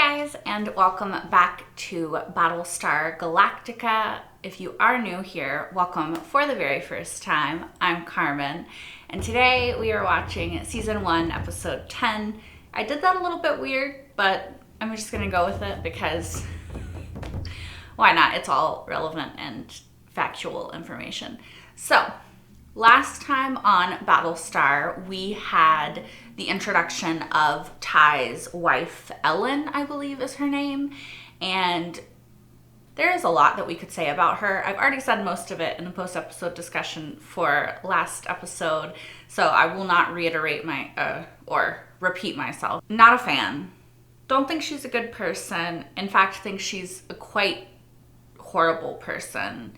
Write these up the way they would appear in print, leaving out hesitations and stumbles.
guys, and welcome back to Battlestar Galactica. If you are new here, welcome for the very first time. I'm Carmen, and today we are watching Season 1, Episode 10. I did that a little bit weird, but I'm just gonna go with it because why not? It's all relevant and factual information. So, last time on Battlestar, we had the introduction of Ty's wife, Ellen, I believe is her name, and there is a lot that we could say about her. I've already said most of it in the post-episode discussion for last episode, so I will not reiterate or repeat myself. Not a fan. Don't think she's a good person. In fact, think she's a quite horrible person.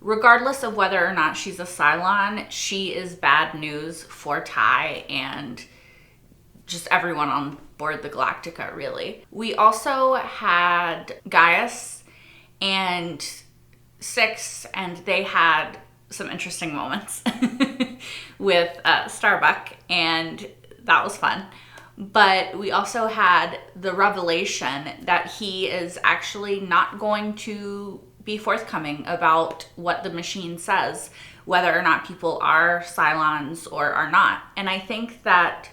Regardless of whether or not she's a Cylon, she is bad news for Ty and just everyone on board the Galactica, really. We also had Gaius and Six, and they had some interesting moments with Starbuck, and that was fun. But we also had the revelation that he is actually not going to be forthcoming about what the machine says, whether or not people are Cylons or are not. And I think that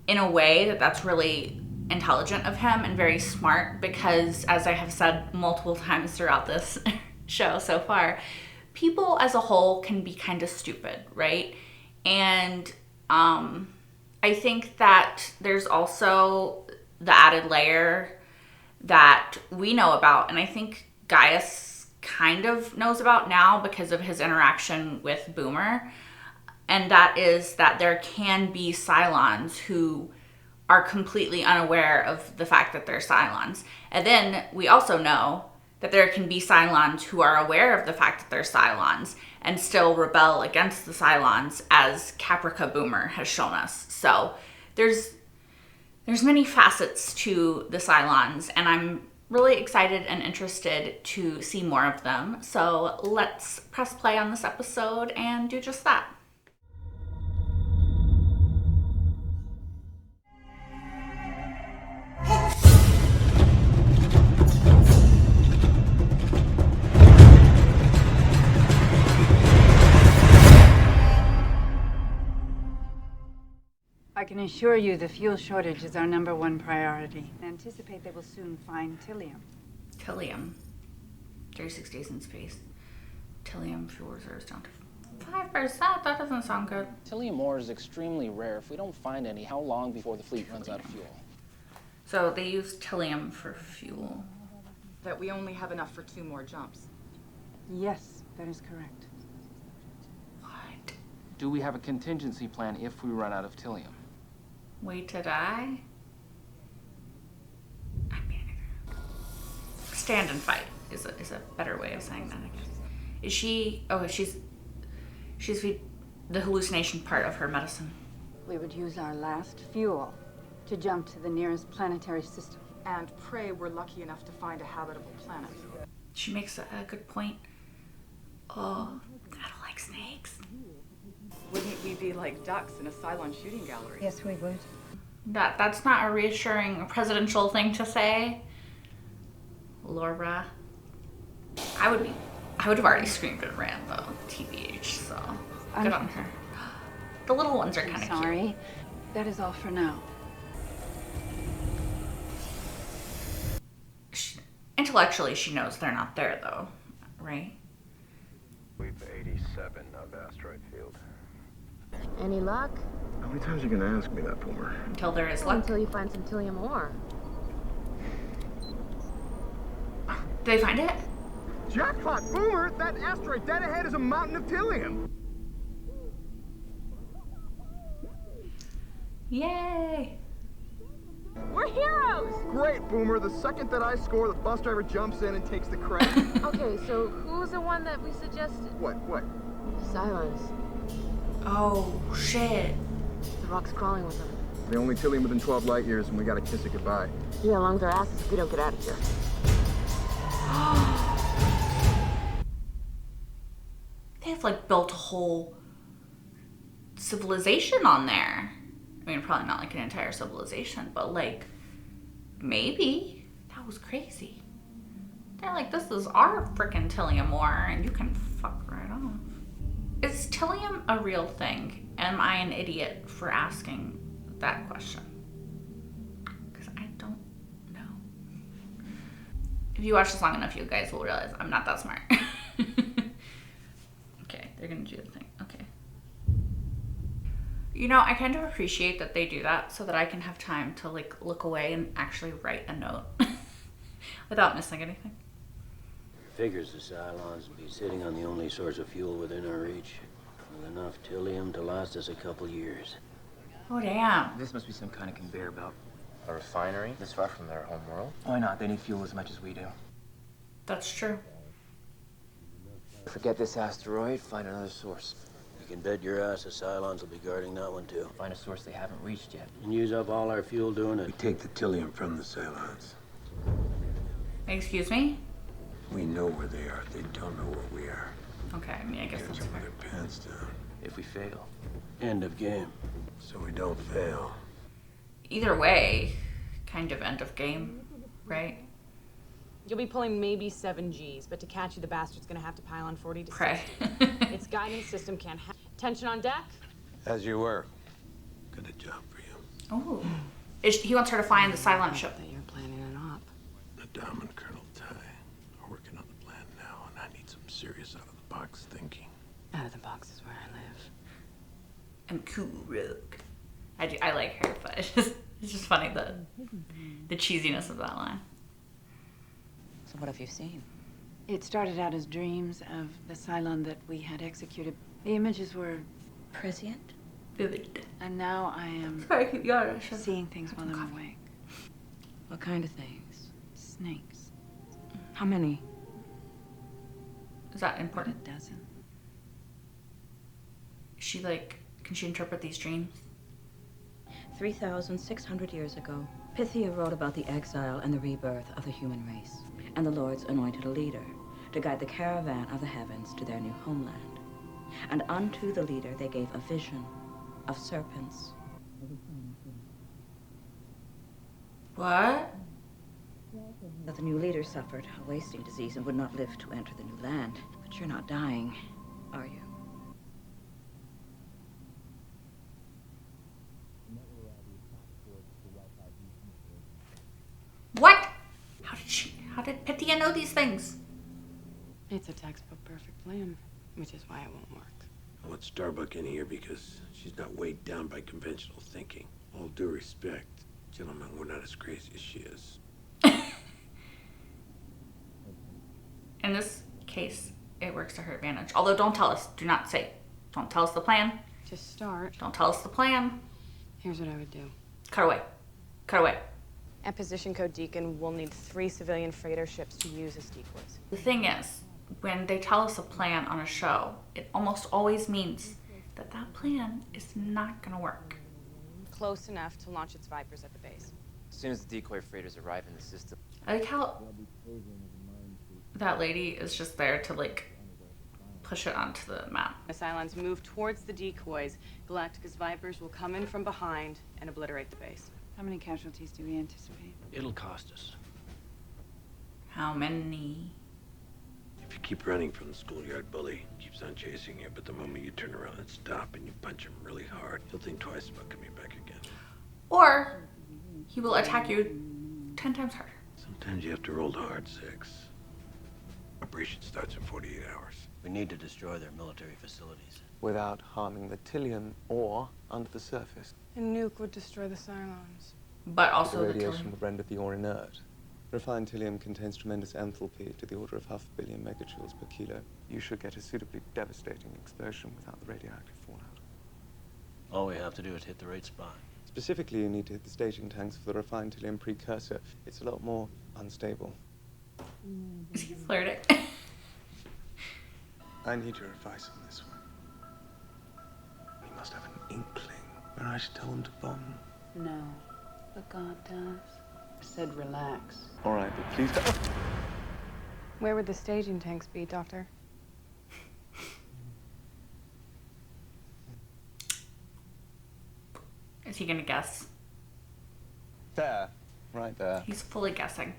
in a way that's really intelligent of him and very smart, because as I have said multiple times throughout this show so far, people as a whole can be kind of stupid, right? And I think that there's also the added layer that we know about, and I think Gaius kind of knows about now because of his interaction with Boomer, and that is that there can be Cylons who are completely unaware of the fact that they're Cylons. And then we also know that there can be Cylons who are aware of the fact that they're Cylons and still rebel against the Cylons, as Caprica Boomer has shown us. So there's many facets to the Cylons, and I'm really excited and interested to see more of them. So let's press play on this episode and do just that. I can assure you the fuel shortage is our number one priority. I anticipate they will soon find Tillium. Tillium. 36 days in space. Tillium fuel reserves down to 5%. That doesn't sound good. Tillium ore is extremely rare. If we don't find any, how long before the fleet runs out of fuel? So they use Tillium for fuel. That we only have enough for 2 more jumps. Yes, that is correct. What? Do we have a contingency plan if we run out of Tillium? Wait to die? I mean, stand and fight is a better way of saying that, I guess. Is she... Oh, she's the hallucination part of her medicine. We would use our last fuel to jump to the nearest planetary system. And pray we're lucky enough to find a habitable planet. She makes a good point. Oh, I don't like snakes. Wouldn't we be like ducks in a Cylon shooting gallery? Yes, we would. That's not a reassuring presidential thing to say. Laura. I would have already screamed and ran though, TBH, so good on her. The little ones are kind of cute. Sorry. That is all for now. Intellectually, she knows they're not there though, right? We've 87 of asteroid field. Any luck? How many times are you gonna ask me that, Boomer? Until there is luck. Until you find some Tillium ore. Did they find it? Jackpot, Boomer! That asteroid dead ahead is a mountain of Tillium! Yay! We're heroes! Great, Boomer! The second that I score, the bus driver jumps in and takes the credit. Okay, so who's the one that we suggested? What? Silence. Oh, shit. The rock's crawling with them. The only Tillium within 12 light years, and we gotta kiss it goodbye. Yeah, along their asses if we don't get out of here. They have like built a whole civilization on there. I mean, probably not like an entire civilization, but like Maybe. That was crazy. They're like, this is our frickin' Tillium war, and you can fuck right off. Is Tillium a real thing? Am I an idiot for asking that question? Because I don't know. If you watch this long enough, you guys will realize I'm not that smart. Okay, they're gonna do the thing. Okay. You know, I kind of appreciate that they do that so that I can have time to like look away and actually write a note without missing anything. Figures the Cylons would be sitting on the only source of fuel within our reach, with enough Tillium to last us a couple years. Oh, damn. This must be some kind of conveyor belt. A refinery this far from their home world? Why not? They need fuel as much as we do. That's true. Forget this asteroid, find another source. You can bet your ass the Cylons will be guarding that one too. Find a source they haven't reached yet. And use up all our fuel doing We it. take the Tillium from the Cylons. Excuse me? We know where they are. They don't know where we are. Okay, I mean, I guess Catch that's them with fair. their pants down. If we fail. End of game. So we don't fail. Either way, kind of end of game, right? You'll be pulling maybe 7 Gs, but to catch you, the bastard's gonna have to pile on 40 to Pray. 60. Its guidance system can't tension on deck? As you were. Got a job for you. Oh. He wants her to find the Cylon ship. That you're planning an op. The Dom and Colonel Ty are working on the plan now, and I need some serious out-of-the-box thinking. Out of the box is where I live. I'm cool, rogue. I like her, but it's just funny the cheesiness of that line. So what have you seen? It started out as dreams of the Cylon that we had executed. The images were Prescient? Vivid. and now I am Sorry, keep going. seeing things while I'm awake. What kind of things? Snakes. How many? Is that About a important? dozen. Can she interpret these dreams? 3,600 years ago, Pythia wrote about the exile and the rebirth of the human race, and the Lords anointed a leader to guide the caravan of the heavens to their new homeland. And unto the leader they gave a vision of serpents. What? That the new leader suffered a wasting disease and would not live to enter the new land. But you're not dying, are you? What? How did Pythia know these things? It's a textbook perfect plan, which is why it won't work. I want Starbuck in here because she's not weighed down by conventional thinking. All due respect, gentlemen, we're not as crazy as she is. In this case, it works to her advantage. Although don't tell us. Do not say. Don't tell us the plan. To start, Don't tell us the plan. here's what I would do. Cut away. Cut away. At position code Deacon, we'll need 3 civilian freighter ships to use as decoys. The thing is, when they tell us a plan on a show, it almost always means that that plan is not gonna work. Close enough to launch its Vipers at the base. As soon as the decoy freighters arrive in the system. I like how that lady is just there to like push it onto the map. The Cylons move towards the decoys. Galactica's Vipers will come in from behind and obliterate the base. How many casualties do we anticipate? It'll cost us. How many? If you keep running from the schoolyard bully, he keeps on chasing you, but the moment you turn around and stop and you punch him really hard, he'll think twice about coming back again. Or he will attack you 10 times harder. Sometimes you have to roll the hard 6. Operation starts in 48 hours. We need to destroy their military facilities. Without harming the Tillium or under the surface. A nuke would destroy the Cylons. But also the the radiation Tillium. would render the ore inert. Refined Tillium contains tremendous enthalpy to the order of 500 million megajoules per kilo. You should get a suitably devastating explosion without the radioactive fallout. All we have to do is hit the right spot. Specifically, you need to hit the staging tanks for the refined Tillium precursor. It's a lot more unstable. Is he flirting? I need your advice on this one. You must have an inkling where I should tell them to bomb. No, but God does. I said relax. All right, but please don't. Where would the staging tanks be, Doctor? Is he gonna guess? There. right there. He's fully guessing.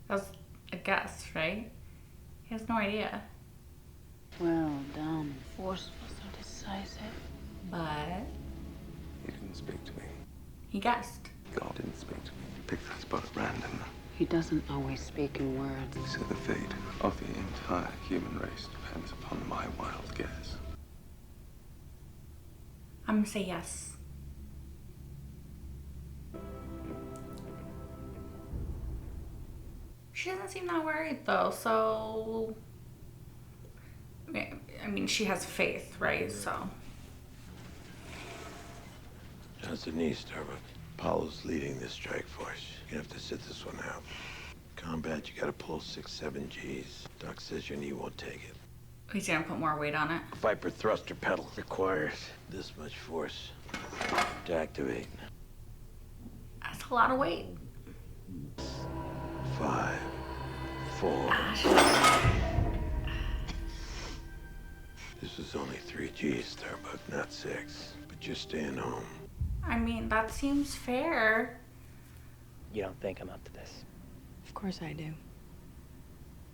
That was a guess, right? He has no idea. Well done. Forceful, so decisive. But He didn't speak to me. he guessed. God didn't speak to me. He picked that spot at random. He doesn't always speak in words. So the fate of the entire human race depends upon my wild guess. I'm gonna say yes. She doesn't seem that worried though, so I mean, she has faith, right? So How's the knee, Starbuck? Apollo's leading this strike force. You're gonna have to sit this one out. Combat, you gotta pull 6-7 Gs. Doc says your knee won't take it. he's gonna put more weight on it. Viper thruster pedal requires this much force to activate. That's a lot of weight. 5, 4. This was only 3 Gs, Starbuck, not 6. But you're staying home. I mean, that seems fair. You don't think I'm up to this? Of course I do.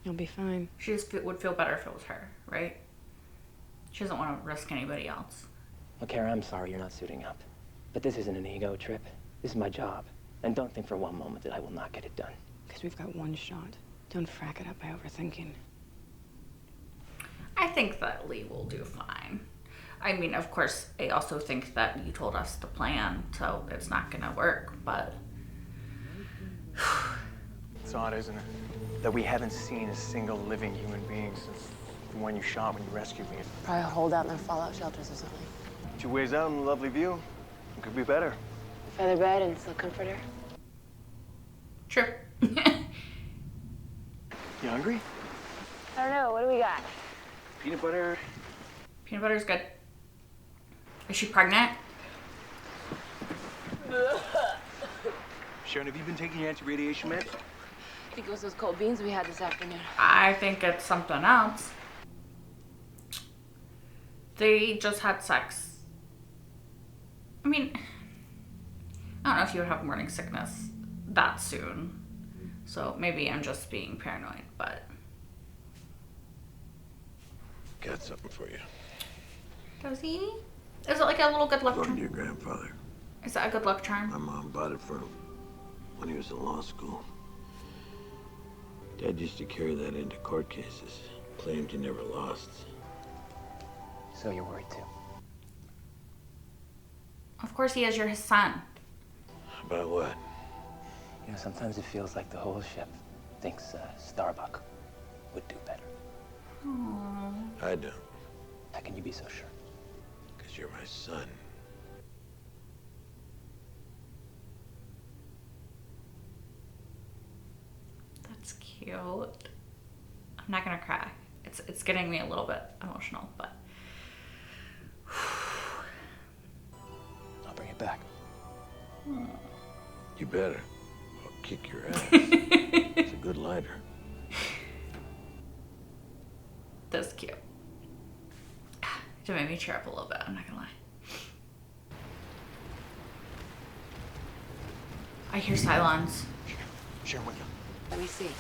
You'll be fine. She just would feel better if it was her, right? She doesn't want to risk anybody else. Well, Kara, I'm sorry you're not suiting up. But this isn't an ego trip. This is my job. And don't think for one moment that I will not get it done. Because we've got one shot. Don't frack it up by overthinking. I think that Lee will do fine. I mean, of course, I also think that you told us the plan, so it's not gonna work, but... It's odd, isn't it? That we haven't seen a single living human being since the one you shot when you rescued me. Probably hold out in their fallout shelters or something. 2 ways out and a lovely view. It could be better. Feather bed and still comforter. True. You hungry? I don't know. What do we got? Peanut butter. Peanut butter's good. Is she pregnant? Sharon, have you been taking your anti-radiation meds? I think it was those cold beans we had this afternoon. I think it's something else. They just had sex. I mean, I don't know if you would have morning sickness that soon. So maybe I'm just being paranoid, but... Got something for you. Does he? Is it like a little good luck From charm? your grandfather. Is that a good luck charm? My mom bought it for him when he was in law school. Dad used to carry that into court cases. Claimed he never lost. So you're worried too? Of course he is. You're his son. About what? You know, sometimes it feels like the whole ship thinks Starbuck would do better. Aww. I don't. How can you be so sure? Because you're my son. That's cute. I'm not gonna cry. It's getting me a little bit emotional, but... I'll bring it back. You better. I'll kick your ass. It's a good lighter. That's cute. It made me cheer up a little bit, I'm not gonna lie. I hear Cylons. Sharon, wake up. Let me see.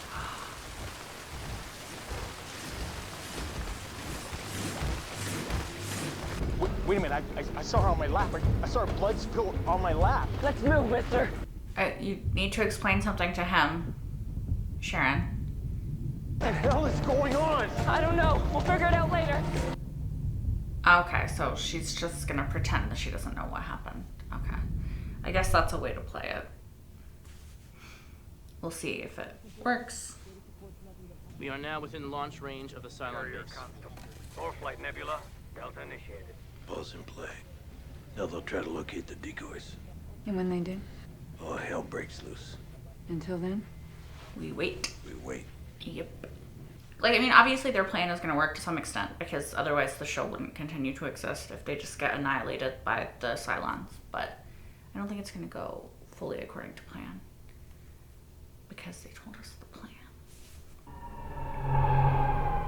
Wait a minute, I saw her on my lap. I saw her blood spill on my lap. Let's move, mister. You need to explain something to him, Sharon. What the hell is going on? I don't know. We'll figure it out later. Okay, so she's just gonna pretend that she doesn't know what happened. Okay. I guess that's a way to play it. We'll see if it works. We are now within launch range of the Cylon base. Four flight nebula, Delta initiated. Ball's in play. Now they'll try to locate the decoys. And when they do? Oh, hell breaks loose. Until then? We wait. We wait. Yep. Like, I mean, obviously their plan is going to work to some extent, because otherwise the show wouldn't continue to exist if they just get annihilated by the Cylons. But I don't think it's going to go fully according to plan, because they told us the plan.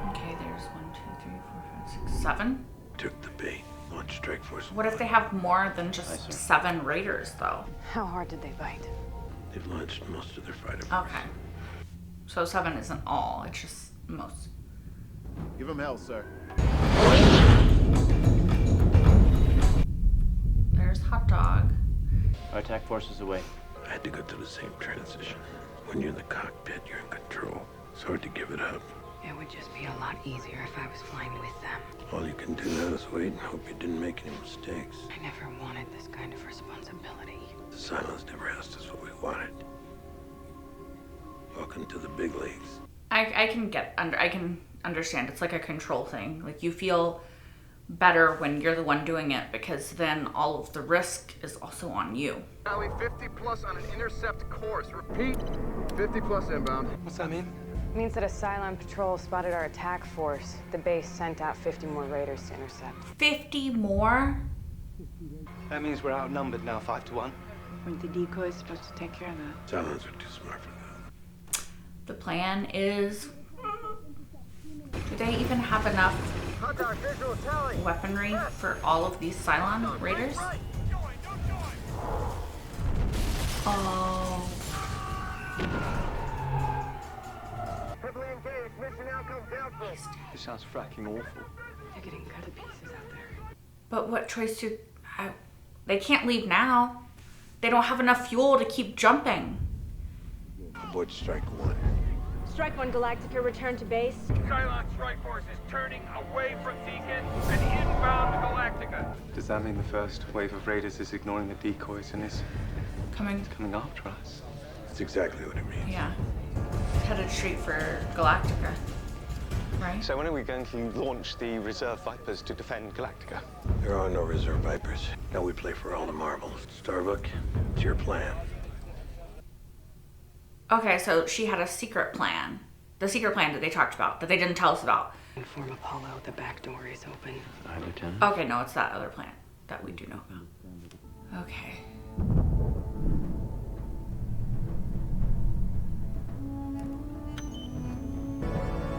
Okay, there's 1, 2, 3, 4, 5, 6, 7. Took the bait. Launch strike force. What if they have more than just 7 raiders, though? How hard did they bite? They've launched most of their fighter force. Okay. So 7 isn't all, it's just most. Give him hell, sir. There's Hot Dog. Our attack force is away. I had to go through the same transition. When you're in the cockpit, you're in control. It's hard to give it up. It would just be a lot easier if I was flying with them. All you can do now is wait and hope you didn't make any mistakes. I never wanted this kind of responsibility. The Cylons never asked us what we wanted. Welcome to the big leagues. I can understand. It's like a control thing. Like, you feel better when you're the one doing it, because then all of the risk is also on you. Alley 50 plus on an intercept course. Repeat, 50 plus inbound. What's that mean? It means that a Cylon patrol spotted our attack force. The base sent out 50 more raiders to intercept. 50 more? That means we're outnumbered now, 5 to 1. Weren't the decoys supposed to take care of that? Cylons are too smart for that. The plan is... Do they even have enough weaponry for all of these Cylon raiders? Oh. Heavily engaged. Mission outcome doubtful. This sounds fracking awful. They're getting cut to pieces out there. But what choice do... They can't leave now. They don't have enough fuel to keep jumping. Abort Strike 1. Strike 1 Galactica, return to base. Cylon strike force is turning away from Beacon and inbound Galactica. Does that mean the first wave of raiders is ignoring the decoys and is coming after us? That's exactly what it means. Yeah. Headed straight for Galactica. Right? So when are we going to launch the reserve Vipers to defend Galactica? There are no reserve Vipers. Now we play for all the marbles. Starbuck, it's your plan. Okay, so she had a secret plan. The secret plan that they talked about, that they didn't tell us about. Inform Apollo the back door is open. Hi, Lieutenant. Okay, no, it's that other plan that we do know about. Okay.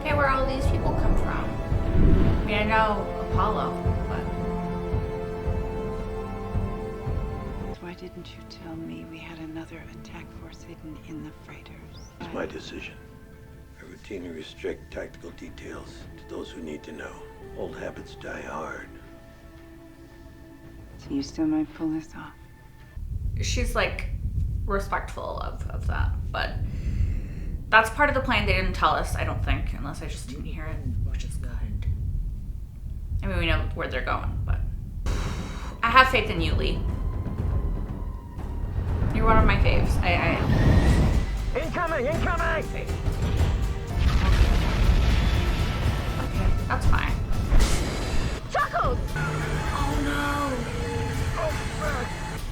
Okay, where all these people come from? I mean, I know Apollo, but... Why didn't you tell me we had another attack force hidden in the freighters? It's my decision. I routinely restrict tactical details to those who need to know. Old habits die hard. So you still might pull this off? She's, like, respectful of that, but that's part of the plan they didn't tell us, I don't think, unless I just didn't hear it, which is good. I mean, we know where they're going, but I have faith in you, Lee. You're one of my faves. Incoming! Incoming! Okay, that's fine. Chuckles! Oh no! Oh,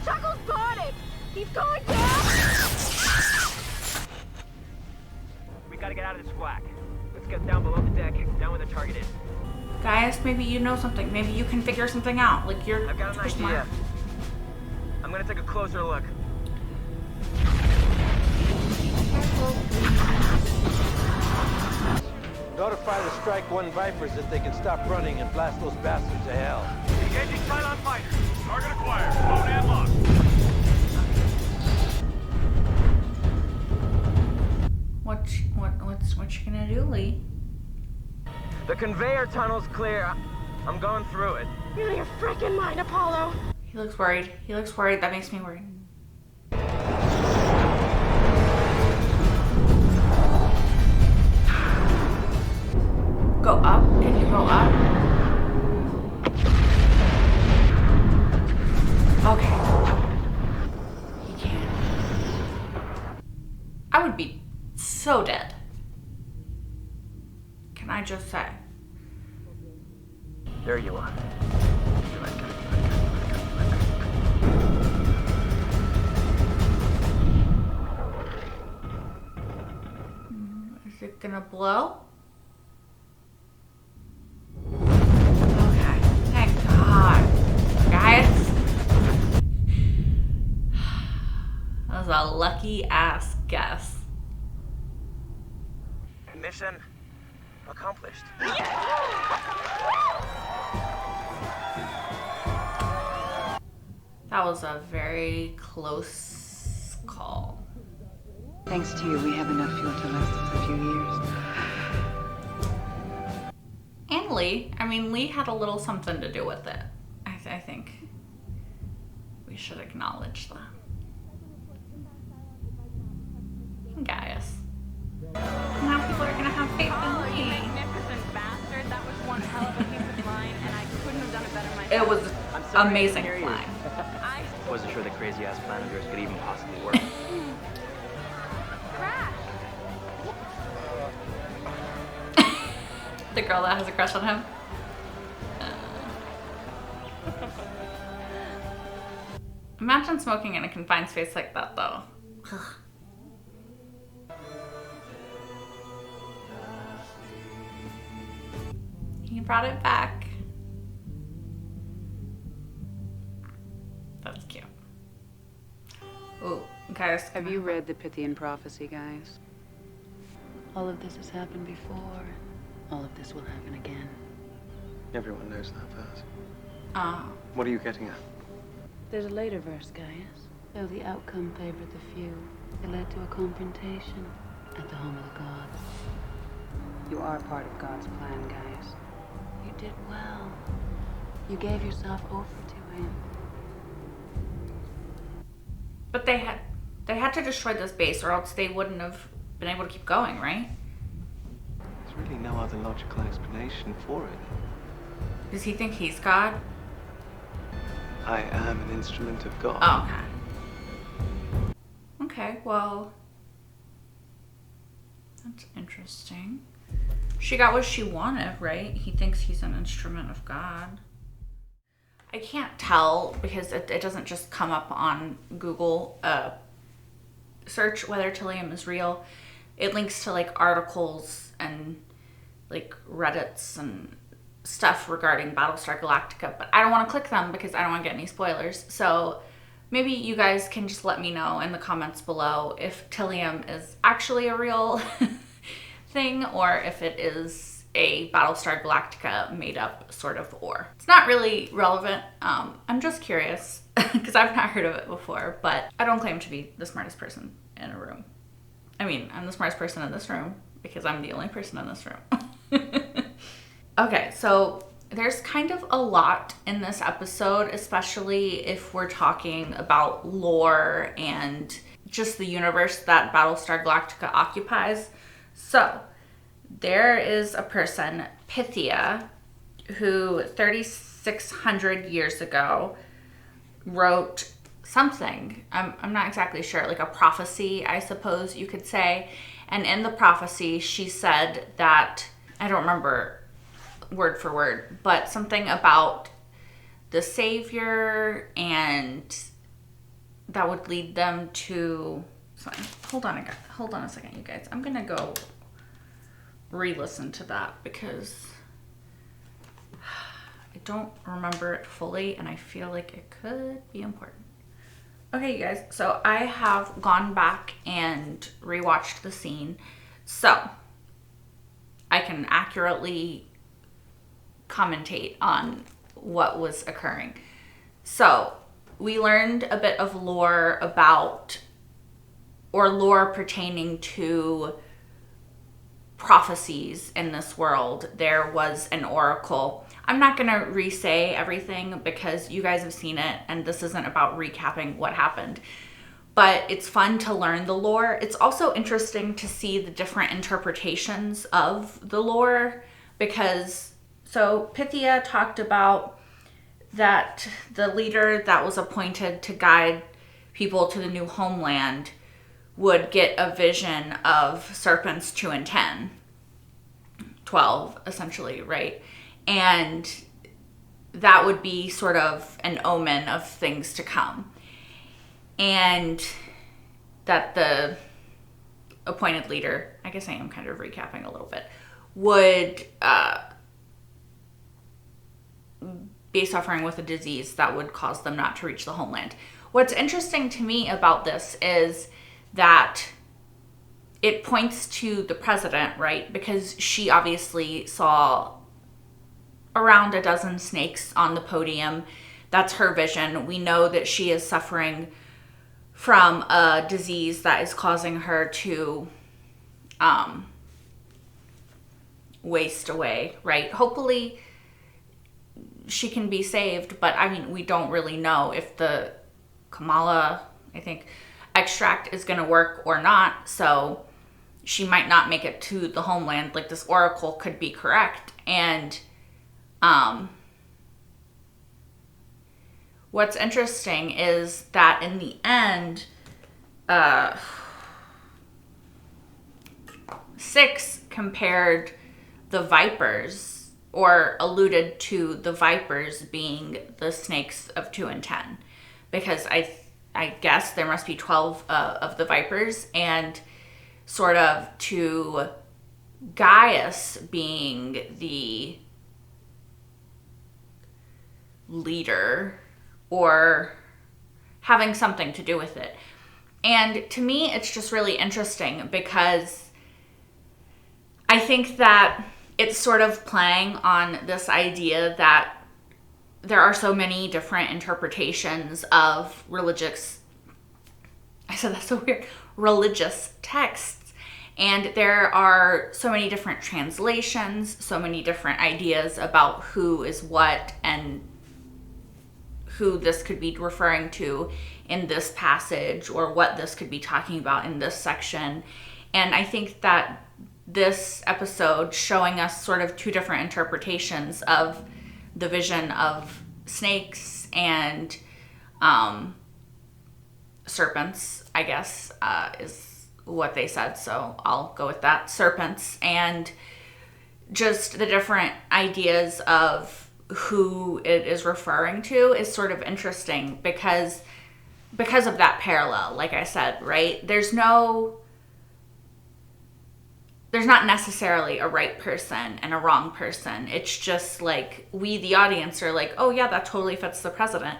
Chuckles spotted! He's going down! We gotta get out of this flak. Let's get down below the deck, down where the target is. Guys, maybe you know something. Maybe you can figure something out. Like, you're I've got an idea. smart. I'm gonna take a closer look. Notify the Strike 1 Vipers that they can stop running and blast those bastards to hell. Engaging Cylon fighters. Target acquired. Load and lock. What you gonna do, Lee? The conveyor tunnel's clear. I'm going through it. You're out of your freaking mind, Apollo! He looks worried. He looks worried. That makes me worried. Go up? Can you go up? Okay. He can. I would be so dead. Can I just say? There you are. Is it gonna blow? Okay, thank God. Guys. That was a lucky ass guess. Mission accomplished. That was a very close call. Thanks to you, we have enough fuel to last us a few years. And Lee. I mean, Lee had a little something to do with it. I think we should acknowledge that. Guys. Now people are gonna have faith in Lee. Magnificent bastard. That was one hell of a piece of flying, and I couldn't have done it better myself. It was amazing flying. I wasn't sure the crazy ass plan of yours could even possibly work. The girl that has a crush on him. Imagine smoking in a confined space like that, though. He brought it back. That's cute. Oh, guys. Have you read the Pythian prophecy, guys? All of this has happened before. All of this will happen again. Everyone knows that verse. Oh. What are you getting at? There's a later verse, Gaius. Though the outcome favored the few, it led to a confrontation at the home of the gods. You are part of God's plan, Gaius. You did well. You gave yourself over to him. But they had to destroy this base, or else they wouldn't have been able to keep going, right? There's really no other logical explanation for it. Does he think he's God? I am an instrument of God. Oh, okay. Okay, well, that's interesting. She got what she wanted, right? He thinks he's an instrument of God. I can't tell because it doesn't just come up on Google search whether Tilium is real. It links to like articles and like Reddits and stuff regarding Battlestar Galactica, but I don't want to click them because I don't want to get any spoilers. So maybe you guys can just let me know in the comments below if Tilium is actually a real thing or if it is a Battlestar Galactica made up sort of ore. It's not really relevant. I'm just curious because I've not heard of it before, but I don't claim to be the smartest person in a room. I mean, I'm the smartest person in this room because I'm the only person in this room. Okay, so there's kind of a lot in this episode, especially if we're talking about lore and just the universe that Battlestar Galactica occupies. So there is a person, Pythia, who 3,600 years ago wrote something. I'm not exactly sure, like a prophecy, I suppose you could say. And in the prophecy, she said that, I don't remember word for word, but something about the savior and that would lead them to, sorry, hold on a second, you guys. I'm gonna go re-listen to that because I don't remember it fully and I feel like it could be important. Okay, you guys, so I have gone back and rewatched the scene so I can accurately commentate on what was occurring. So we learned a bit of lore about, or lore pertaining to prophecies in this world. There was an oracle. I'm not gonna re-say everything because you guys have seen it and this isn't about recapping what happened, but it's fun to learn the lore. It's also interesting to see the different interpretations of the lore because, so Pythia talked about that the leader that was appointed to guide people to the new homeland would get a vision of serpents 2 and 10, 12 essentially, right? And that would be sort of an omen of things to come. And that the appointed leader, I guess I am kind of recapping a little bit, would be suffering with a disease that would cause them not to reach the homeland. What's interesting to me about this is that it points to the president, right? Because she obviously saw around a dozen snakes on the podium. That's her vision. We know that she is suffering from a disease that is causing her to waste away, right? Hopefully she can be saved, but I mean, we don't really know if the Kamala, I think, extract is going to work or not. So she might not make it to the homeland. Like, this oracle could be correct. And what's interesting is that in the end, 6 compared the Vipers, or alluded to the Vipers being the snakes of 2 and 10, because I guess there must be 12 of the Vipers, and sort of to Gaius being the leader or having something to do with it. And to me, it's just really interesting because I think that it's sort of playing on this idea that there are so many different interpretations of religious texts. And there are so many different translations, so many different ideas about who is what and who this could be referring to in this passage, or what this could be talking about in this section. And I think that this episode showing us sort of 2 different interpretations of the vision of snakes and serpents, I guess, is what they said. So I'll go with that. Serpents, and just the different ideas of who it is referring to is sort of interesting because of that parallel, like I said, right? There's not necessarily a right person and a wrong person. It's just like, we, the audience, are like, oh yeah, that totally fits the president.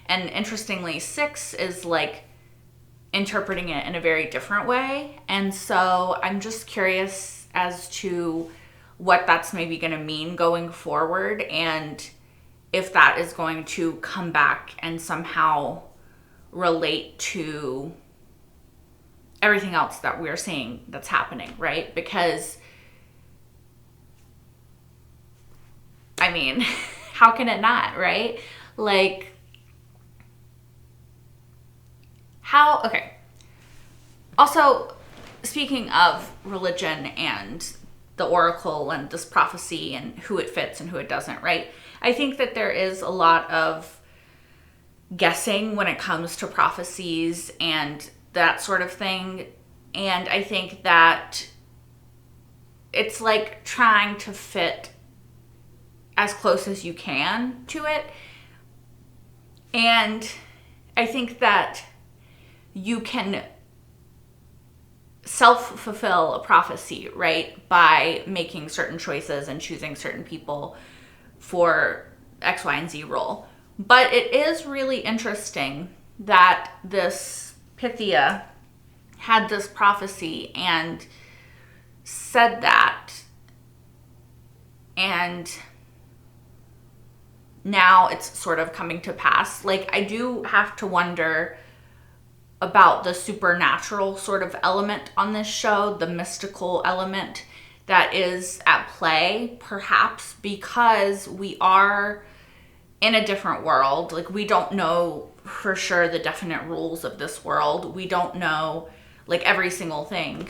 And interestingly, 6 is like interpreting it in a very different way. And so I'm just curious as to what that's maybe going to mean going forward, and if that is going to come back and somehow relate to everything else that we're seeing that's happening, right? Because, I mean, how can it not, right? Like, okay. Also, speaking of religion and the oracle and this prophecy and who it fits and who it doesn't, right? I think that there is a lot of guessing when it comes to prophecies and that sort of thing. And I think that it's like trying to fit as close as you can to it. And I think that you can self-fulfill a prophecy, right? By making certain choices and choosing certain people for X, Y, and Z role. But it is really interesting that this Pythia had this prophecy and said that, and now it's sort of coming to pass. Like, I do have to wonder about the supernatural sort of element on this show, the mystical element that is at play, perhaps because we are in a different world. Like, we don't know for sure the definite rules of this world. We don't know, like, every single thing.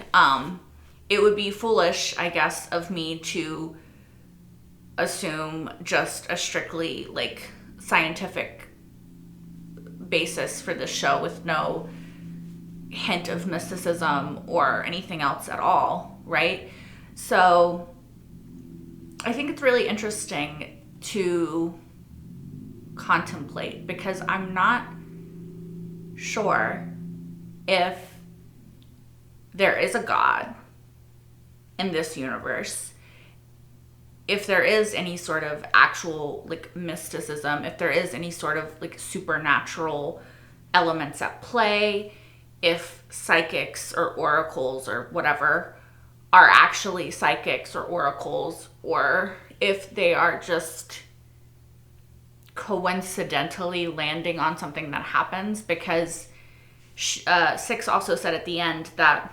It would be foolish, I guess, of me to assume just a strictly, like, scientific basis for this show with no hint of mysticism or anything else at all, right? So I think it's really interesting to contemplate, because I'm not sure if there is a God in this universe, if there is any sort of actual, like, mysticism, if there is any sort of, like, supernatural elements at play, if psychics or oracles or whatever are actually psychics or oracles, or if they are just coincidentally landing on something that happens. Because 6 also said at the end that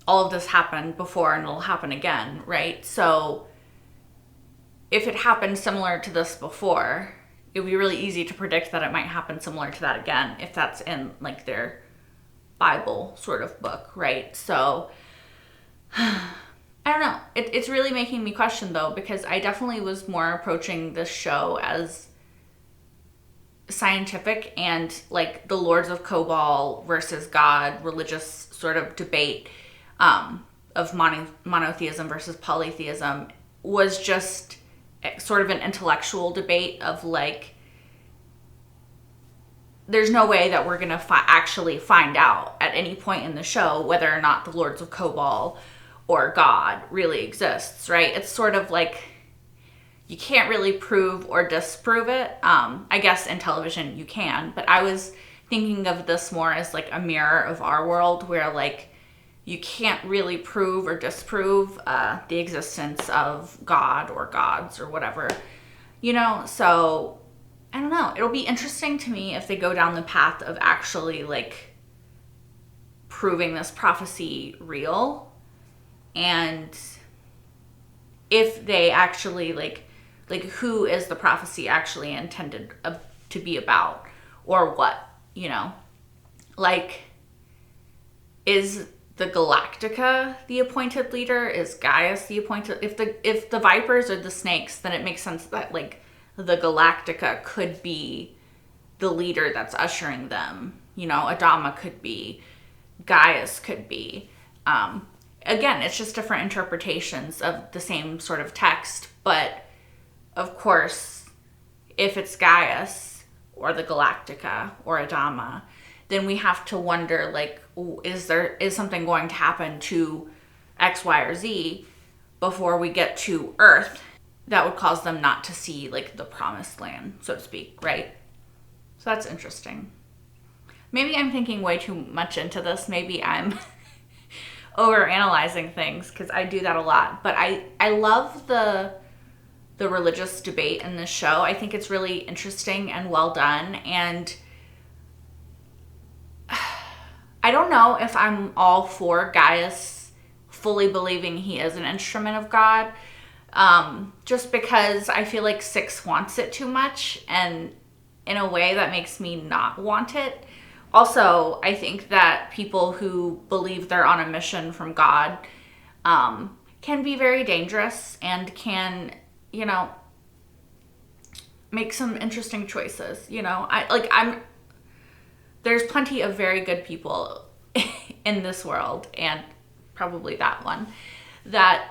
all of this happened before and it'll happen again, right? So if it happened similar to this before, it would be really easy to predict that it might happen similar to that again if that's in like their Bible sort of book, right? So I don't know. It's really making me question though, because I definitely was more approaching this show as scientific and like the Lords of Kobol versus God religious sort of debate of monotheism versus polytheism was just sort of an intellectual debate of like, there's no way that we're going to actually find out at any point in the show whether or not the Lords of Kobol or God really exists, right? It's sort of like you can't really prove or disprove it. I guess in television you can, but I was thinking of this more as like a mirror of our world where like you can't really prove or disprove the existence of God or gods or whatever, you know? So I don't know. It'll be interesting to me if they go down the path of actually like proving this prophecy real, and if they actually like who is the prophecy actually intended to be about, or what, you know? Like, is the Galactica the appointed leader? Is Gaius the appointed? If the Vipers are the snakes, then it makes sense that like the Galactica could be the leader that's ushering them. You know, Adama could be, Gaius could be. Again, it's just different interpretations of the same sort of text. But of course, if it's Gaius or the Galactica or Adama, then we have to wonder, like, is something going to happen to X, Y, or Z before we get to Earth that would cause them not to see, like, the promised land, so to speak, right? So that's interesting. Maybe I'm thinking way too much into this. Maybe I'm overanalyzing things, because I do that a lot. But I love the religious debate in this show. I think it's really interesting and well done. And I don't know if I'm all for Gaius fully believing he is an instrument of God, just because I feel like 6 wants it too much, and in a way that makes me not want it. Also, I think that people who believe they're on a mission from God can be very dangerous and can, you know, make some interesting choices. You know, there's plenty of very good people in this world, and probably that one, that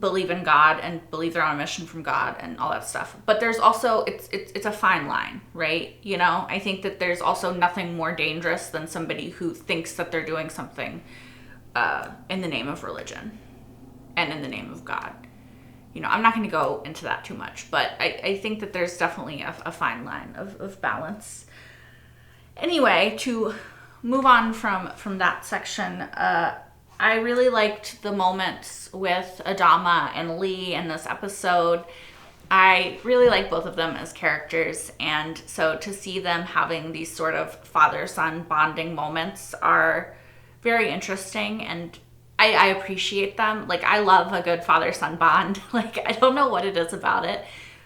believe in God and believe they're on a mission from God and all that stuff. But there's also, it's a fine line, right? You know, I think that there's also nothing more dangerous than somebody who thinks that they're doing something in the name of religion and in the name of God. You know, I'm not going to go into that too much, but I think that there's definitely a fine line of balance. Anyway, to move on from that section, I really liked the moments with Adama and Lee in this episode. I really like both of them as characters, and so to see them having these sort of father-son bonding moments are very interesting, and I appreciate them. Like, I love a good father-son bond. Like, I don't know what it is about it.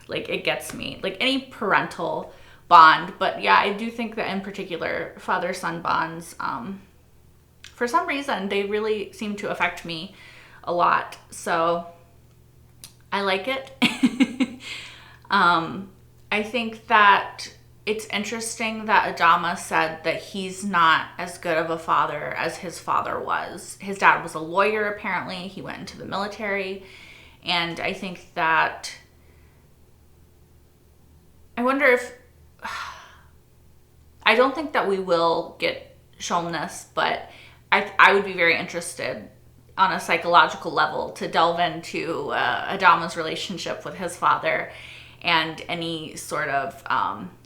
Like, it gets me. Like, any parental bond. But yeah, I do think that in particular, father-son bonds, for some reason, they really seem to affect me a lot. So I like it. I think that it's interesting that Adama said that he's not as good of a father as his father was. His dad was a lawyer, apparently. He went into the military. And I think that, I wonder if, I don't think that we will get shown this, but I would be very interested on a psychological level to delve into Adama's relationship with his father and any sort of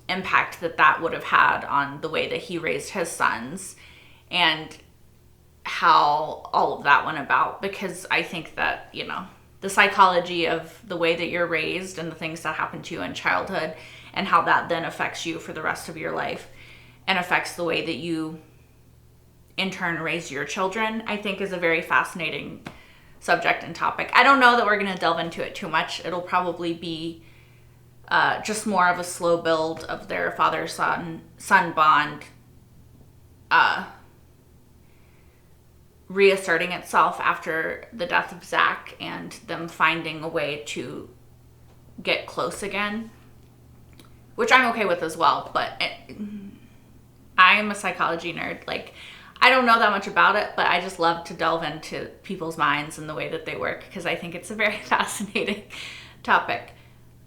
impact that would have had on the way that he raised his sons and how all of that went about. Because I think that, you know, the psychology of the way that you're raised and the things that happen to you in childhood and how that then affects you for the rest of your life and affects the way that you in turn raise your children, I think is a very fascinating subject and topic. I don't know that we're going to delve into it too much. It'll probably be just more of a slow build of their father-son bond reasserting itself after the death of Zach and them finding a way to get close again, which I'm okay with as well. But I'm a psychology nerd. Like, I don't know that much about it, but I just love to delve into people's minds and the way that they work, because I think it's a very fascinating topic.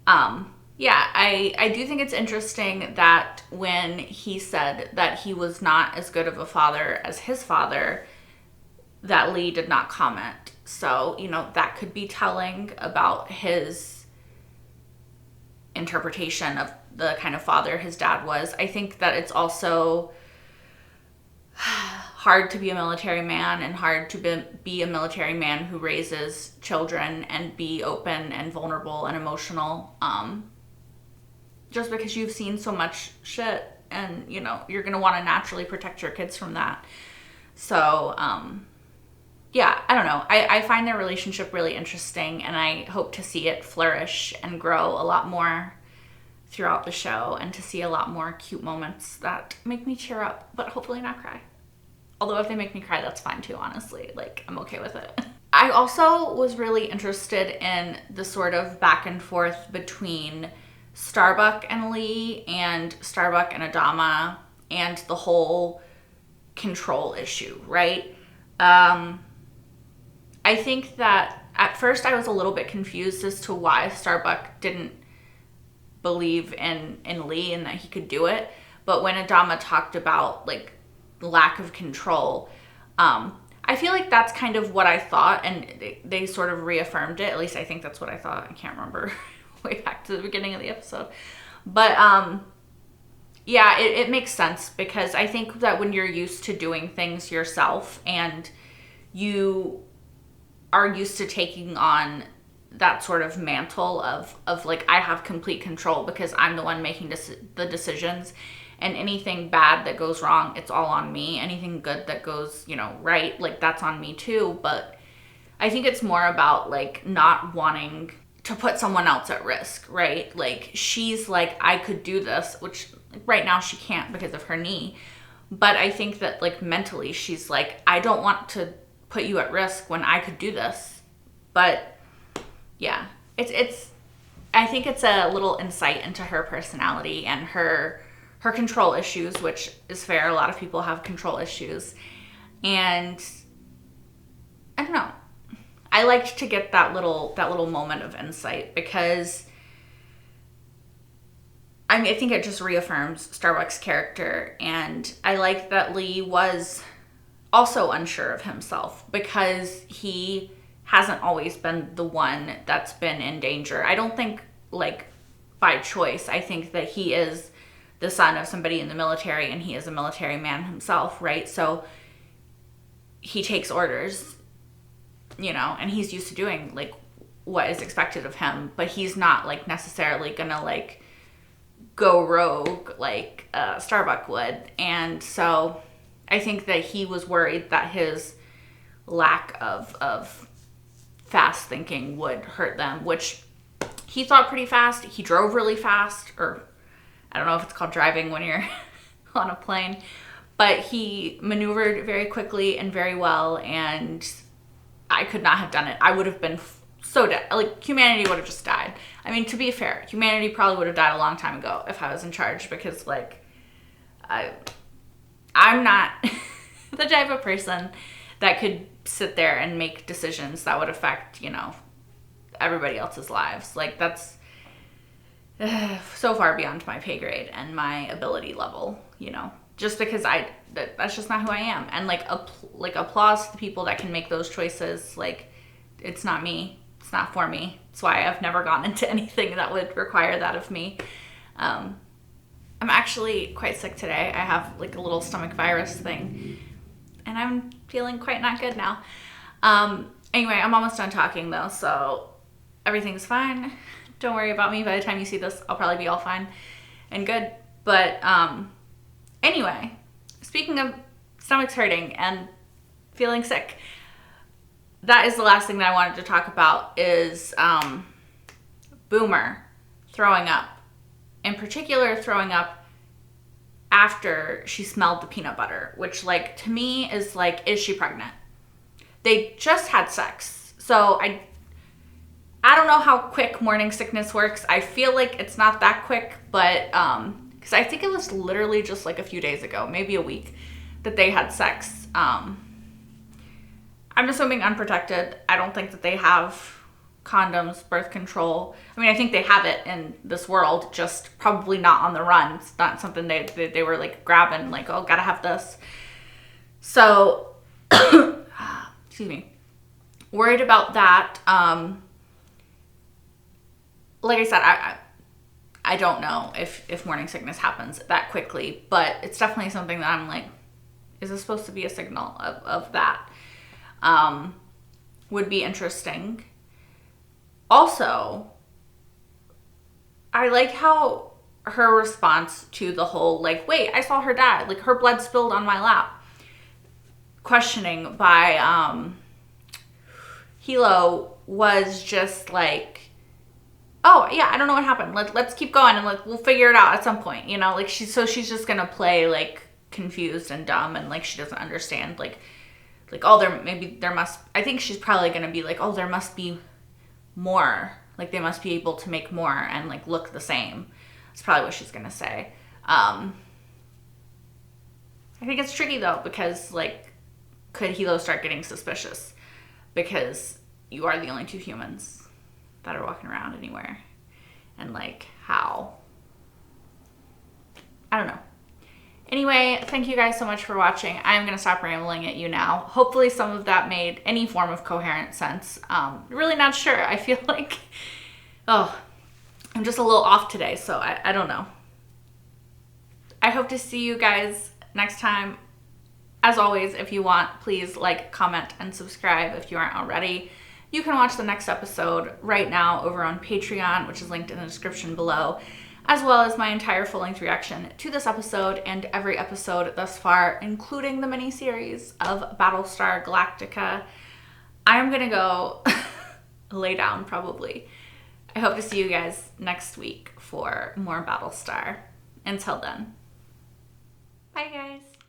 Yeah, I do think it's interesting that when he said that he was not as good of a father as his father, that Lee did not comment. So, you know, that could be telling about his interpretation of the kind of father his dad was. I think that it's also hard to be a military man and hard to be a military man who raises children and be open and vulnerable and emotional, just because you've seen so much shit, and, you know, you're going to want to naturally protect your kids from that. So, yeah, I don't know. I find their relationship really interesting, and I hope to see it flourish and grow a lot more throughout the show, and to see a lot more cute moments that make me cheer up, but hopefully not cry. Although if they make me cry, that's fine too, honestly. Like, I'm okay with it. I also was really interested in the sort of back and forth between Starbuck and Lee, and Starbuck and Adama, and the whole control issue, right? I think that at first I was a little bit confused as to why Starbuck didn't believe in Lee and that he could do it. But when Adama talked about, like, lack of control, I feel like that's kind of what I thought, and they sort of reaffirmed it. At least I think that's what I thought. I can't remember way back to the beginning of the episode. But yeah, it makes sense, because I think that when you're used to doing things yourself and you are used to taking on that sort of mantle of like, I have complete control because I'm the one making the decisions, and anything bad that goes wrong, it's all on me. Anything good that goes, you know, right, like, that's on me too. But I think it's more about, like, not wanting to put someone else at risk, right? Like, she's like, I could do this, which right now she can't because of her knee. But I think that, like, mentally she's like, I don't want to put you at risk when I could do this. But yeah, it's I think it's a little insight into her personality and her control issues, which is fair. A lot of people have control issues. And I don't know. I liked to get that little moment of insight, because I mean, I think it just reaffirms Starbuck's character. And I like that Lee was also unsure of himself, because he hasn't always been the one that's been in danger. I don't think, like, by choice. I think that he is the son of somebody in the military, and he is a military man himself, right? So he takes orders, you know, and he's used to doing, like, what is expected of him, but he's not, like, necessarily gonna, like, go rogue like Starbuck would. And so I think that he was worried that his lack of fast thinking would hurt them, which he thought pretty fast. He drove really fast, or I don't know if it's called driving when you're on a plane, but he maneuvered very quickly and very well, and I could not have done it. I would have been so dead. Like, humanity would have just died. I mean, to be fair, humanity probably would have died a long time ago if I was in charge, because, like, I'm not the type of person that could sit there and make decisions that would affect, you know, everybody else's lives. Like, that's so far beyond my pay grade and my ability level, you know, just because that's just not who I am. And, like, applause to the people that can make those choices. Like, it's not me. It's not for me. That's why I've never gone into anything that would require that of me. I'm actually quite sick today. I have, like, a little stomach virus thing, and I'm feeling quite not good now. Anyway, I'm almost done talking though, so everything's fine. Don't worry about me. By the time you see this, I'll probably be all fine and good. But Anyway, speaking of stomachs hurting and feeling sick, that is the last thing that I wanted to talk about is Boomer throwing up. In particular, throwing up after she smelled the peanut butter, which, like, to me is like, is she pregnant? They just had sex. So I don't know how quick morning sickness works. I feel like it's not that quick, but because I think it was literally just like a few days ago, maybe a week, that they had sex. I'm assuming unprotected. I don't think that they have condoms, birth control. I mean, I think they have it in this world, just probably not on the run. It's not something they were like grabbing, like, oh, gotta have this. So, excuse me, worried about that. Like I said, I don't know if morning sickness happens that quickly, but it's definitely something that I'm like, is this supposed to be a signal of that? Would be interesting. Also, I like how her response to the whole, like, wait, I saw her die. Like, her blood spilled on my lap. Questioning by Hilo was just like, oh, yeah, I don't know what happened. Let's keep going and we'll figure it out at some point. You know, like, she's just going to play, like, confused and dumb and, like, she doesn't understand, like, oh, I think she's probably going to be like, oh, there must be more. Like, they must be able to make more and, like, look the same. That's probably what she's going to say. I think it's tricky, though, because, like, could Hilo start getting suspicious? Because you are the only two humans that are walking around anywhere. And, like, how? I don't know. Anyway, thank you guys so much for watching. I'm going to stop rambling at you now. Hopefully some of that made any form of coherent sense. Really not sure. I feel like, I'm just a little off today, so I don't know. I hope to see you guys next time. As always, if you want, please like, comment, and subscribe if you aren't already. You can watch the next episode right now over on Patreon, which is linked in the description below, as well as my entire full-length reaction to this episode and every episode thus far, including the mini-series of Battlestar Galactica. I'm gonna go lay down, probably. I hope to see you guys next week for more Battlestar. Until then, bye guys.